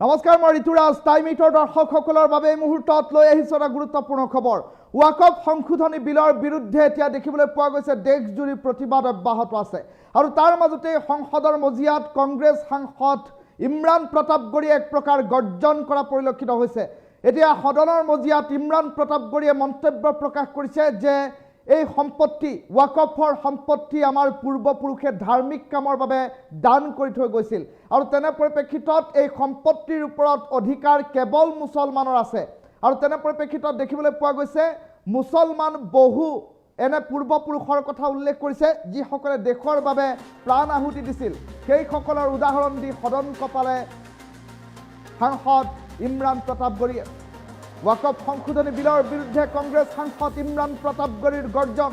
नमस्कार मैं ऋतुराज टाइमिटर दर्शकসকলৰ বাবে এই মুহূৰ্তত লৈ আহিছো এটা গুৰুত্বপূৰ্ণ খবৰ। ওয়াকফ সংশোধনী বিলৰ বিৰুদ্ধে এতিয়া দেখিবলৈ পোৱা গৈছে দেশজুৰি প্ৰতিবাদ অব্যাহত আছে আৰু তাৰ মাজতে সংসদৰ মজিয়াত কংগ্ৰেছ সাংসদ ইমৰান প্ৰতাপগড়ীয়ে এক প্ৰকাৰ গৰ্জন কৰা পৰিলক্ষিত হৈছে। এতিয়া সদনৰ মজিয়াত ইমৰান প্ৰতাপগড়ীয়ে মন্তব্য প্ৰকাশ কৰিছে যে এই সম্পত্তি ওয়াকফৰ সম্পত্তি আমাৰ পূৰ্বপুৰুষে ধাৰ্মিক কামৰ বাবে দান কৰি থৈ গৈছিল আৰু তেনে পৰিপ্ৰেক্ষিতত এই সম্পত্তিৰ ওপৰত অধিকাৰ কেৱল মুছলমানৰ আছে আৰু তেনে পৰিপ্ৰেক্ষিতত দেখিবলৈ পোৱা গৈছে মুছলমান বহু এনে পূৰ্বপুৰুষৰ কথা উল্লেখ কৰিছে যিসকলে দেশৰ বাবে প্ৰাণ আহুতি দিছিল। সেইসকলৰ উদাহৰণ দি সদন কপালে সাংসদ ইমৰান প্ৰতাপগড়ীয়ে। ওয়াকফ সংশোধনী বিলৰ বিৰুদ্ধে কংগ্ৰেছ সাংসদ ইমৰান প্ৰতাপগড়ীৰ গৰ্জন।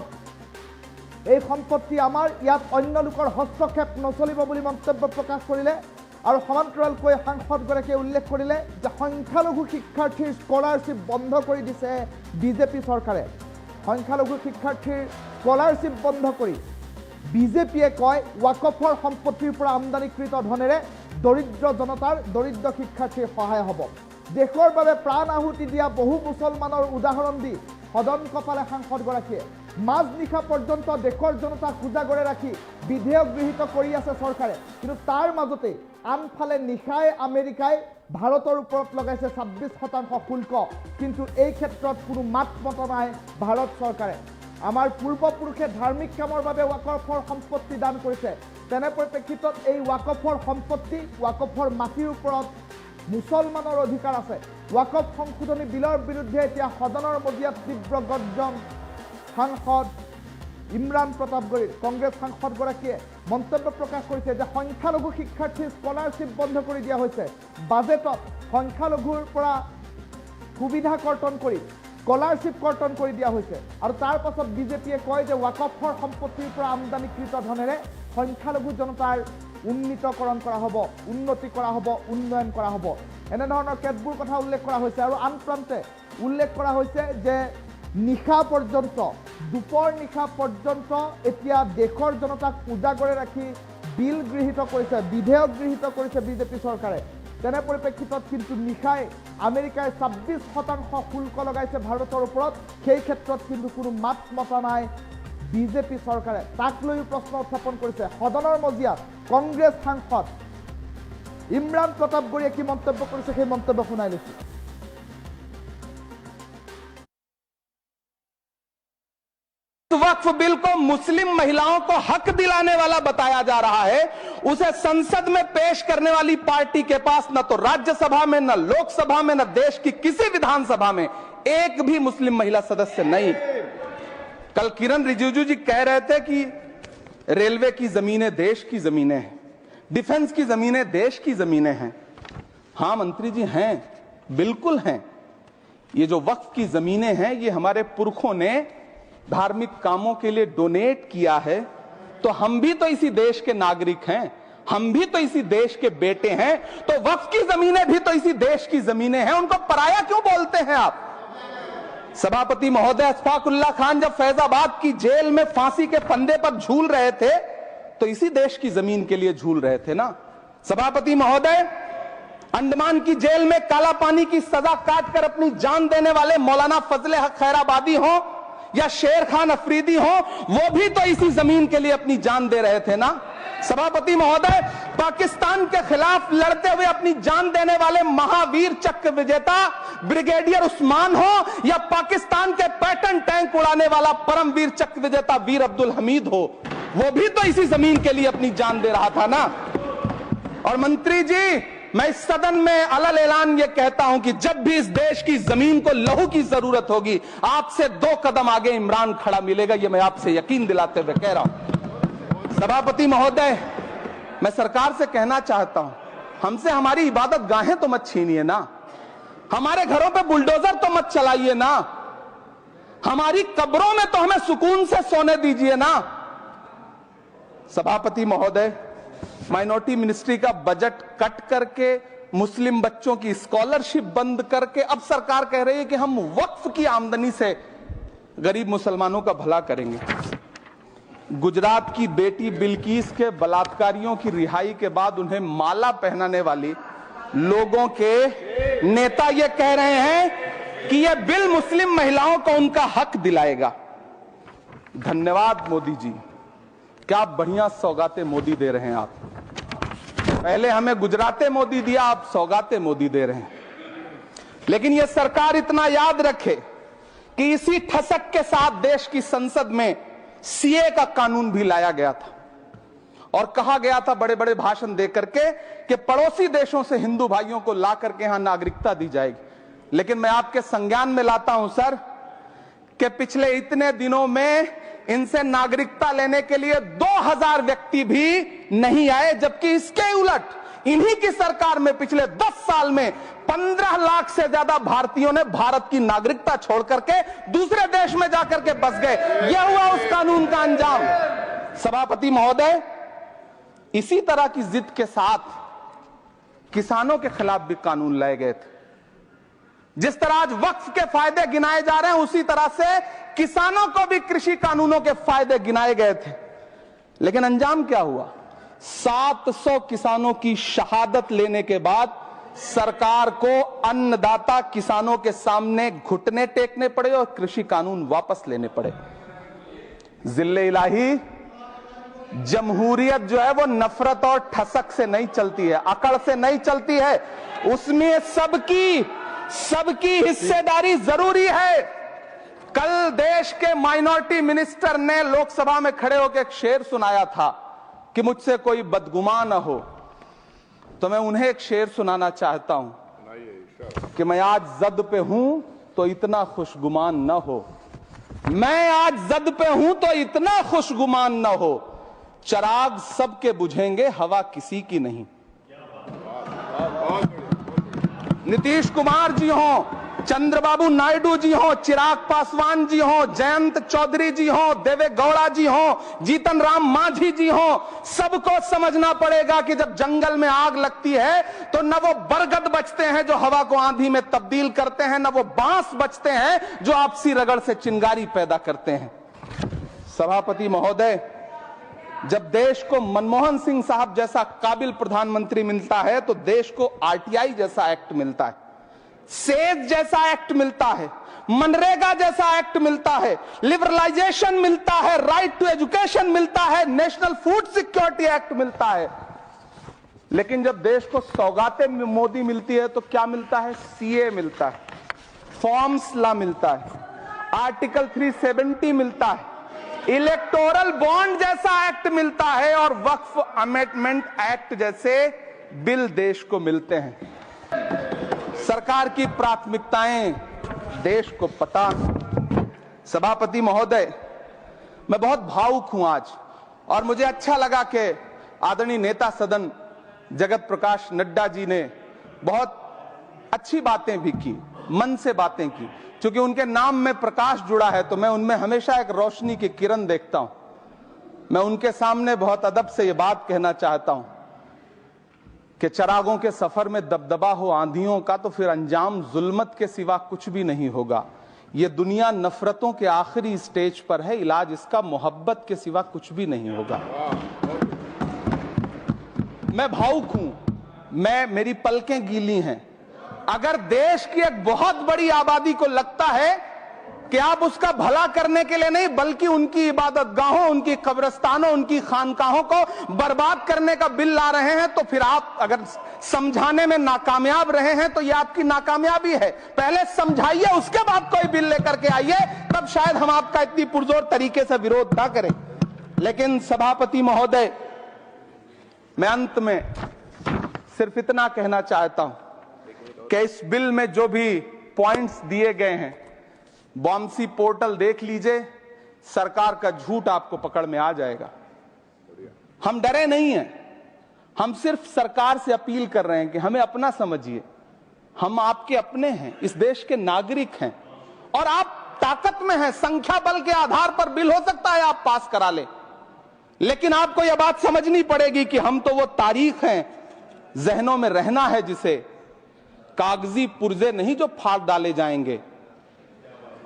এই সম্পত্তি আমাৰ, ইয়াত অন্য লোকৰ হস্তক্ষেপ নচলিব বুলি মন্তব্য প্ৰকাশ কৰিলে আৰু সমান্তৰালকৈ সাংসদগৰাকীয়ে উল্লেখ কৰিলে যে সংখ্যালঘু শিক্ষাৰ্থীৰ স্কলাৰশ্বিপ বন্ধ কৰি দিছে বিজেপি চৰকাৰে। সংখ্যালঘু শিক্ষাৰ্থীৰ স্কলাৰশ্বিপ বন্ধ কৰি বিজেপিয়ে কয় ওয়াকফৰ সম্পত্তিৰ পৰা আমদানিকৃত ধনেৰে দৰিদ্ৰ জনতাৰ দৰিদ্ৰ শিক্ষাৰ্থীৰ সহায় হ'ব। দেশৰ বাবে প্ৰাণ আহুতি দিয়া বহু মুছলমানৰ উদাহৰণ দি সদন কপালে সাংসদগৰাকীয়ে মাজনিশা পৰ্যন্ত দেশৰ জনতাক উজাগৰে ৰাখি বিধেয়ক গৃহীত কৰি আছে চৰকাৰে, কিন্তু তাৰ মাজতে আনফালে নিশাই আমেৰিকাই ভাৰতৰ ওপৰত লগাইছে 26% শুল্ক, কিন্তু এই ক্ষেত্ৰত কোনো মাত মতা নাই ভাৰত চৰকাৰে। আমাৰ পূৰ্বপুৰুষে ধাৰ্মিক কামৰ বাবে ওয়াকফৰ সম্পত্তি দান কৰিছে, তেনে পৰিপ্ৰেক্ষিতত এই ওয়াকফৰ সম্পত্তি ওয়াকফৰ মাটিৰ ওপৰত মুছলমানৰ অধিকাৰ আছে। ওয়াকফ সংশোধনী বিলৰ বিৰুদ্ধে এতিয়া সদনৰ মজিয়াত তীব্ৰ গৰ্জন সাংসদ ইমৰান প্ৰতাপগড়ীৰ। কংগ্ৰেছ সাংসদগৰাকীয়ে মন্তব্য প্ৰকাশ কৰিছে যে সংখ্যালঘু শিক্ষাৰ্থীৰ স্কলাৰশ্বিপ বন্ধ কৰি দিয়া হৈছে। বাজেটত সংখ্যালঘুৰ পৰা সুবিধা কৰ্তন কৰি স্কলাৰশ্বিপ কৰ্তন কৰি দিয়া হৈছে আৰু তাৰ পাছত বিজেপিয়ে কয় যে ওয়াকফৰ সম্পত্তিৰ পৰা আমদানিকৃত ধনেৰে সংখ্যালঘু জনতাৰ উন্নীতকৰণ কৰা হ'ব, উন্নতি কৰা হ'ব, উন্নয়ন কৰা হ'ব। এনেধৰণৰ কেতবোৰ কথা উল্লেখ কৰা হৈছে আৰু আন প্ৰান্তে উল্লেখ কৰা হৈছে যে নিশা পৰ্যন্ত দুপৰ নিশা পৰ্যন্ত এতিয়া দেশৰ জনতাক উজাগৰে ৰাখি বিল গৃহীত কৰিছে, বিধেয়ক গৃহীত কৰিছে বিজেপি চৰকাৰে। তেনে পৰিপ্ৰেক্ষিতত কিন্তু নিশাই আমেৰিকাই 26% শুল্ক লগাইছে ভাৰতৰ ওপৰত, সেই ক্ষেত্ৰত কিন্তু কোনো মাত মতা নাই বিজেপি চৰকাৰে। তাক লৈ প্ৰশ্ন উত্থাপন কৰিছে সদনৰ মজিয়াত কংগ্ৰেছ সাংসদ ইমৰান প্ৰতাপগড়ীয়ে কি মন্তব্য কৰিছে সেই মন্তব্য শুনাই লৈছে। वक्फ बिल को मुस्लिम महिलाओं को हक दिलाने वाला बताया जा रहा है, उसे संसद में पेश करने वाली पार्टी के पास न तो राज्यसभा में, न लोकसभा में, न देश की किसी विधानसभा में एक भी मुस्लिम महिला सदस्य नहीं। कल किरण रिजिजू जी कह रहे थे कि रेलवे की जमीनें देश की जमीनें हैं, डिफेंस की जमीनें देश की जमीनें हैं। हां मंत्री जी हैं, बिल्कुल हैं। ये जो वक्फ की जमीनें हैं ये हमारे पुरखों ने धार्मिक कामों के लिए डोनेट किया है, तो हम भी तो इसी देश के नागरिक हैं, हम भी तो इसी देश के बेटे हैं, तो वक्फ की जमीनें भी तो इसी देश की जमीनें हैं, उनको पराया क्यों बोलते हैं आप? सभापति महोदय अशफाकुल्लाह खान जब फैजाबाद की जेल में फांसी के फंदे पर झूल रहे थे तो इसी देश की जमीन के लिए झूल रहे थे ना। सभापति महोदय अंडमान की जेल में काला पानी की सजा काटकर अपनी जान देने वाले मौलाना फजले हक खैराबादी हो या शेर खान अफरीदी हो, वो भी तो इसी जमीन के लिए अपनी जान दे रहे थे ना। सभापति महोदय पाकिस्तान के खिलाफ लड़ते हुए अपनी जान देने वाले महावीर चक्र विजेता ब्रिगेडियर उस्मान हो या पाकिस्तान के पैटर्न टैंक उड़ाने वाला परमवीर चक्र विजेता वीर अब्दुल हमीद हो, वो भी तो इसी जमीन के लिए अपनी जान दे रहा था ना। और मंत्री जी, मैं इस सदन में अलग ऐलान ये कहता हूं कि जब भी इस देश की जमीन को लहू की जरूरत होगी, आपसे 2 कदम आगे इमरान खड़ा मिलेगा, ये मैं आपसे यकीन दिलाते हुए कह रहा हूं। सभापति महोदय, मैं सरकार से कहना चाहता हूं, हमसे हमारी इबादत गाहें तो मत छीनिए ना, हमारे घरों पे बुलडोजर तो मत चलाइए ना, हमारी कब्रों में तो हमें सुकून से सोने दीजिए ना। सभापति महोदय, माइनॉरिटी मिनिस्ट्री का बजट कट करके मुस्लिम बच्चों की स्कॉलरशिप बंद करके अब सरकार कह रही है कि हम वक्फ की आमदनी से गरीब मुसलमानों का भला करेंगे। गुजरात की बेटी बिल्किस के बलात्कारियों की रिहाई के बाद उन्हें माला पहनाने वाली लोगों के नेता ये कह रहे हैं कि यह बिल मुस्लिम महिलाओं को उनका हक दिलाएगा। धन्यवाद मोदी जी, क्या बढ़िया सौगातें मोदी दे रहे हैं आप। पहले हमें गुजराते मोदी दिया, आप सौगातें मोदी दे रहे हैं। लेकिन यह सरकार इतना याद रखे कि इसी ठसक के साथ देश की संसद में सीए का कानून भी लाया गया था और कहा गया था बड़े बड़े भाषण देकर के कि पड़ोसी देशों से हिंदू भाइयों को ला करके यहां नागरिकता दी जाएगी। लेकिन मैं आपके संज्ञान में लाता हूं सर कि पिछले इतने दिनों में इनसे नागरिकता लेने के लिए 2000 व्यक्ति भी नहीं आए, जबकि इसके उलट इन्हीं की सरकार में पिछले 10 साल में 15 लाख से ज्यादा भारतीयों ने भारत की नागरिकता छोड़ करके दूसरे देश में जाकर के बस गए। यह हुआ उस कानून का अंजाम। सभापति महोदय, इसी तरह की जिद के साथ किसानों के खिलाफ भी कानून लाए गए थे। जिस तरह आज वक्फ के फायदे गिनाए जा रहे हैं, उसी तरह से किसानों को भी कृषि कानूनों के फायदे गिनाए गए थे। लेकिन अंजाम क्या हुआ? 700 किसानों की शहादत लेने के बाद सरकार को अन्नदाता किसानों के सामने घुटने टेकने पड़े और कृषि कानून वापस लेने पड़े। जिल्ले इलाही, जमहूरियत जो है वो नफरत और ठसक से नहीं चलती है, अकड़ से नहीं चलती है। उसमें सबकी हिस्सेदारी जरूरी है। कल देश के माइनॉरिटी मिनिस्टर ने लोकसभा में खड़े होकर एक शेर सुनाया था कि मुझसे कोई बदगुमान न हो, तो मैं उन्हें एक शेर सुनाना चाहता हूं कि मैं आज जद पे हूं तो इतना खुशगुमान न हो, मैं आज जद पे हूं तो इतना खुशगुमान न हो, चराग सबके बुझेंगे हवा किसी की नहीं। नीतीश कुमार जी हो, चंद्रबाबू नायडू जी हो, चिराग पासवान जी हो, जयंत चौधरी जी हो, देवे गौड़ा जी हो, जीतन राम मांझी जी हो, सबको समझना पड़ेगा कि जब जंगल में आग लगती है तो न वो बरगद बचते हैं जो हवा को आंधी में तब्दील करते हैं, न वो बांस बचते हैं जो आपसी रगड़ से चिंगारी पैदा करते हैं। सभापति महोदय, जब देश को मनमोहन सिंह साहब जैसा काबिल प्रधानमंत्री मिलता है तो देश को आरटीआई जैसा एक्ट मिलता है, सेज जैसा एक्ट मिलता है, मनरेगा जैसा एक्ट मिलता है, लिबरलाइजेशन मिलता है, राइट टू एजुकेशन मिलता है, नेशनल फूड सिक्योरिटी एक्ट मिलता है। लेकिन जब देश को सौगातें मोदी मिलती है तो क्या मिलता है? सीए मिलता है, फॉर्म्स लॉ मिलता है, आर्टिकल 370 मिलता है, इलेक्टोरल बॉन्ड जैसा एक्ट मिलता है और वक्फ अमेंडमेंट एक्ट जैसे बिल देश को मिलते हैं। सरकार की प्राथमिकताएं देश को पता। सभापति महोदय, मैं बहुत भावुक हूं आज, और मुझे अच्छा लगा कि आदरणीय नेता सदन जगत प्रकाश नड्डा जी ने बहुत अच्छी बातें भी की, मन से बातें की। क्योंकि उनके नाम में प्रकाश जुड़ा है तो मैं उनमें हमेशा एक रोशनी की किरण देखता हूं। मैं उनके सामने बहुत अदब से यह बात कहना चाहता हूं कि चरागों के सफर में दबदबा हो आंधियों का तो फिर अंजाम जुल्मत के सिवा कुछ भी नहीं होगा। यह दुनिया नफरतों के आखिरी स्टेज पर है, इलाज इसका मोहब्बत के सिवा कुछ भी नहीं होगा। मैं भावुक हूं, मेरी पलकें गीली हैं। अगर देश की एक बहुत बड़ी आबादी को लगता है कि आप उसका भला करने के लिए नहीं बल्कि उनकी इबादतगाहों, उनकी कब्रिस्तानों, उनकी खानकाहों को बर्बाद करने का बिल ला रहे हैं, तो फिर आप अगर समझाने में नाकामयाब रहे हैं तो यह आपकी नाकामयाबी है। पहले समझाइए, उसके बाद कोई बिल लेकर के आइए, तब शायद हम आपका इतनी पुरजोर तरीके से विरोध ना करें। लेकिन सभापति महोदय, मैं अंत में सिर्फ इतना कहना चाहता हूं कि इस बिल में जो भी पॉइंट्स दिए गए हैं, बॉम्सी पोर्टल देख लीजिए, सरकार का झूठ आपको पकड़ में आ जाएगा। हम डरे नहीं हैं, हम सिर्फ सरकार से अपील कर रहे हैं कि हमें अपना समझिए। हम आपके अपने हैं, इस देश के नागरिक हैं और आप ताकत में हैं। संख्या बल के आधार पर बिल हो सकता है आप पास करा ले, लेकिन आपको यह बात समझनी पड़ेगी कि हम तो वो तारीख हैं, जहनों में रहना है जिसे, कागजी पुर्जे नहीं जो फाड़ डाले जाएंगे।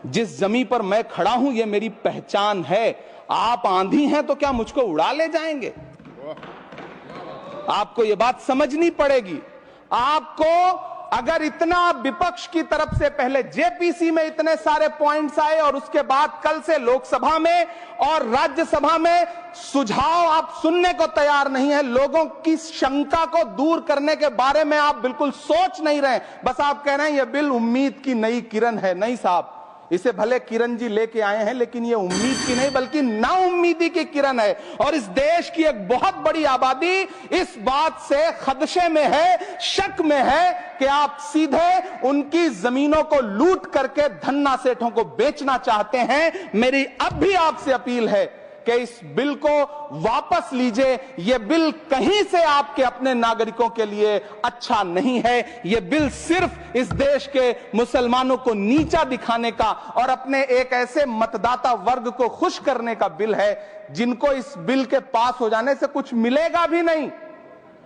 जिस जमीन पर मैं खड़ा हूं यह मेरी पहचान है। आप आंधी हैं तो क्या मुझको उड़ा ले जाएंगे? आपको यह बात समझनी पड़ेगी। आपको अगर इतना विपक्ष की तरफ से पहले जेपीसी में इतने सारे पॉइंट्स आए और उसके बाद कल से लोकसभा में और राज्यसभा में सुझाव आप सुनने को तैयार नहीं है, लोगों की शंका को दूर करने के बारे में आप बिल्कुल सोच नहीं रहे, बस आप कह रहे हैं यह बिल उम्मीद की नई किरण है। नहीं साहब, इसे भले किरण जी लेके आए हैं, लेकिन ये उम्मीद की नहीं बल्कि नाउम्मीदी की किरण है। और इस देश की एक बहुत बड़ी आबादी इस बात से खदशे में है, शक में है कि आप सीधे उनकी जमीनों को लूट करके धन्ना सेठों को बेचना चाहते हैं। मेरी अब भी आपसे अपील है कि इस बिल को वापस लीजिए। यह बिल कहीं से आपके अपने नागरिकों के लिए अच्छा नहीं है। यह बिल सिर्फ इस देश के मुसलमानों को नीचा दिखाने का और अपने एक ऐसे मतदाता वर्ग को खुश करने का बिल है जिनको इस बिल के पास हो जाने से कुछ मिलेगा भी नहीं,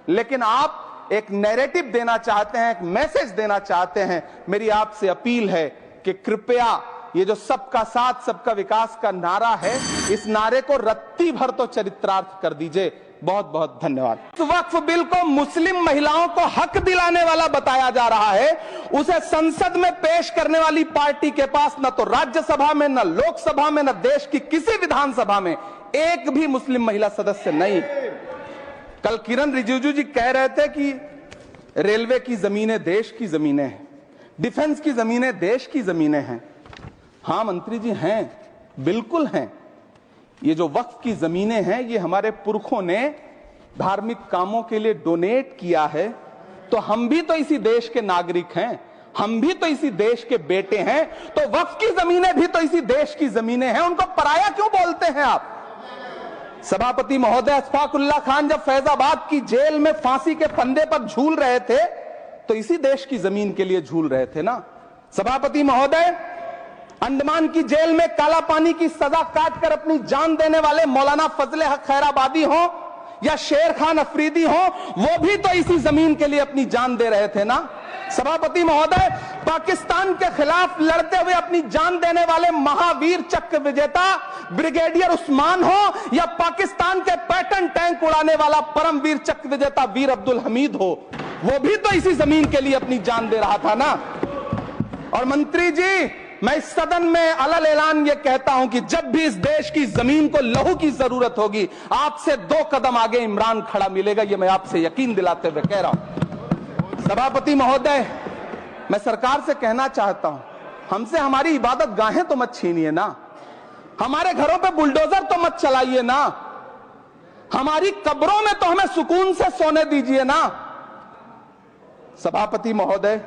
लेकिन आप एक नैरेटिव देना चाहते हैं, एक मैसेज देना चाहते हैं। मेरी आपसे अपील है कि कृपया ये जो सबका साथ सबका विकास का नारा है, इस नारे को रत्ती भर तो चरित्रार्थ कर दीजिए। बहुत बहुत धन्यवाद। वक्फ बिल को मुस्लिम महिलाओं को हक दिलाने वाला बताया जा रहा है, उसे संसद में पेश करने वाली पार्टी के पास न तो राज्यसभा में, न लोकसभा में, न देश की किसी विधानसभा में एक भी मुस्लिम महिला सदस्य नहीं। कल किरण रिजिजू जी कह रहे थे कि रेलवे की जमीनें देश की जमीनें हैं, डिफेंस की जमीनें देश की जमीनें हैं। हां मंत्री जी हैं, बिल्कुल हैं। ये जो वक्फ की जमीनें हैं ये हमारे पुरखों ने धार्मिक कामों के लिए डोनेट किया है, तो हम भी तो इसी देश के नागरिक हैं, हम भी तो इसी देश के बेटे हैं, तो वक्फ की जमीनें भी तो इसी देश की जमीनें हैं। उनको पराया क्यों बोलते हैं आप? सभापति महोदय अशफाकुल्लाह खान जब फैजाबाद की जेल में फांसी के फंदे पर झूल रहे थे तो इसी देश की जमीन के लिए झूल रहे थे ना। सभापति महोदय, अंडमान की जेल में काला पानी की सजा काटकर अपनी जान देने वाले मौलाना फजले हक खैराबादी हो या शेर खान अफरीदी हो, वो भी तो इसी जमीन के लिए अपनी जान दे रहे थे ना। सभापति महोदय, पाकिस्तान के खिलाफ लड़ते हुए अपनी जान देने वाले महावीर चक्र विजेता ब्रिगेडियर उस्मान हो या पाकिस्तान के पैटर्न टैंक उड़ाने वाला परमवीर चक्र विजेता वीर अब्दुल हमीद हो, वो भी तो इसी जमीन के लिए अपनी जान दे रहा था ना। और मंत्री जी, मैं इस सदन में अलग ऐलान ये कहता हूं कि जब भी इस देश की जमीन को लहू की जरूरत होगी, आपसे 2 कदम आगे इमरान खड़ा मिलेगा, ये मैं आपसे यकीन दिलाते हुए कह रहा हूं। सभापति महोदय, मैं सरकार से कहना चाहता हूं, हमसे हमारी इबादत गाहें तो मत छीनिए ना, हमारे घरों पे बुलडोजर तो मत चलाइए ना, हमारी कब्रों में तो हमें सुकून से सोने दीजिए ना। सभापति महोदय,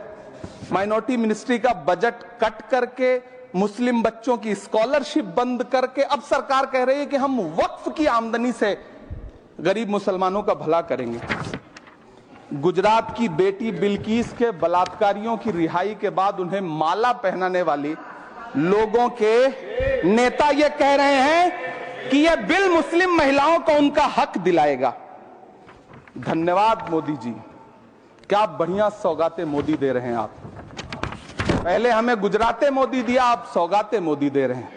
माइनॉरिटी मिनिस्ट्री का बजट कट करके, मुस्लिम बच्चों की स्कॉलरशिप बंद करके अब सरकार कह रही है कि हम वक्फ की आमदनी से गरीब मुसलमानों का भला करेंगे। गुजरात की बेटी बिल्किस के बलात्कारियों की रिहाई के बाद उन्हें माला पहनाने वाली लोगों के नेता ये कह रहे हैं कि यह बिल मुस्लिम महिलाओं को उनका हक दिलाएगा। धन्यवाद मोदी जी, क्या बढ़िया सौगातें मोदी दे रहे हैं आप। पहले हमें गुजराते मोदी दिया, आप सौगातें मोदी दे रहे हैं।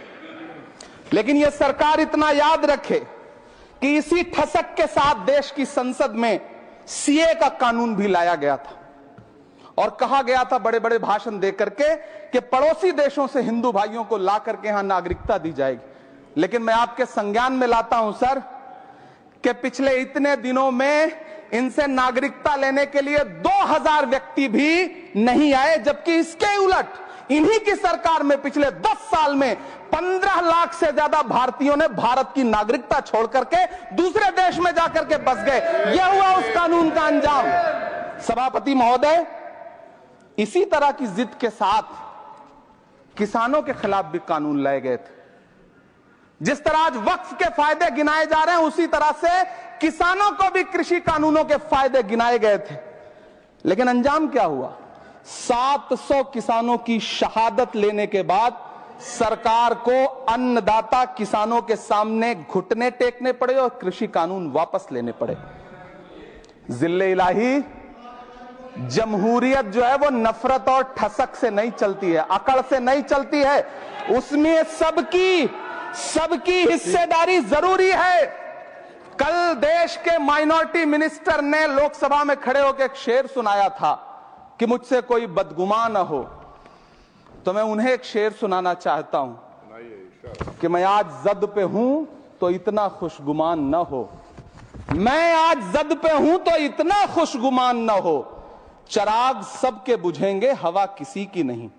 लेकिन यह सरकार इतना याद रखे कि इसी ठसक के साथ देश की संसद में सीए का कानून भी लाया गया था और कहा गया था बड़े बड़े भाषण देकर के कि पड़ोसी देशों से हिंदू भाइयों को ला करके यहां नागरिकता दी जाएगी। लेकिन मैं आपके संज्ञान में लाता हूं सर कि पिछले इतने दिनों में इनसे नागरिकता लेने के लिए 2000 व्यक्ति भी नहीं आए, जबकि इसके उलट इन्हीं की सरकार में पिछले 10 साल में 15 लाख से ज्यादा भारतीयों ने भारत की नागरिकता छोड़ करके दूसरे देश में जाकर के बस गए। यह हुआ उस कानून का अंजाम। सभापति महोदय, इसी तरह की जिद के साथ किसानों के खिलाफ भी कानून लाए गए थे। जिस तरह आज वक्फ के फायदे गिनाए जा रहे हैं, उसी तरह से किसानों को भी कृषि कानूनों के फायदे गिनाए गए थे। लेकिन अंजाम क्या हुआ? 700 किसानों की शहादत लेने के बाद सरकार को अन्नदाता किसानों के सामने घुटने टेकने पड़े और कृषि कानून वापस लेने पड़े। जिल्ले इलाही, जमहूरियत जो है वो नफरत और ठसक से नहीं चलती है, अकड़ से नहीं चलती है, उसमें सबकी हिस्सेदारी जरूरी है। कल देश के माइनॉरिटी मिनिस्टर ने लोकसभा में खड़े होकर एक शेर सुनाया था कि मुझसे कोई बदगुमान न हो, तो मैं उन्हें एक शेर सुनाना चाहता हूं कि मैं आज जद पे हूं तो इतना खुशगुमान न हो, मैं आज जद पे हूं तो इतना खुशगुमान न हो, चराग सबके बुझेंगे हवा किसी की नहीं।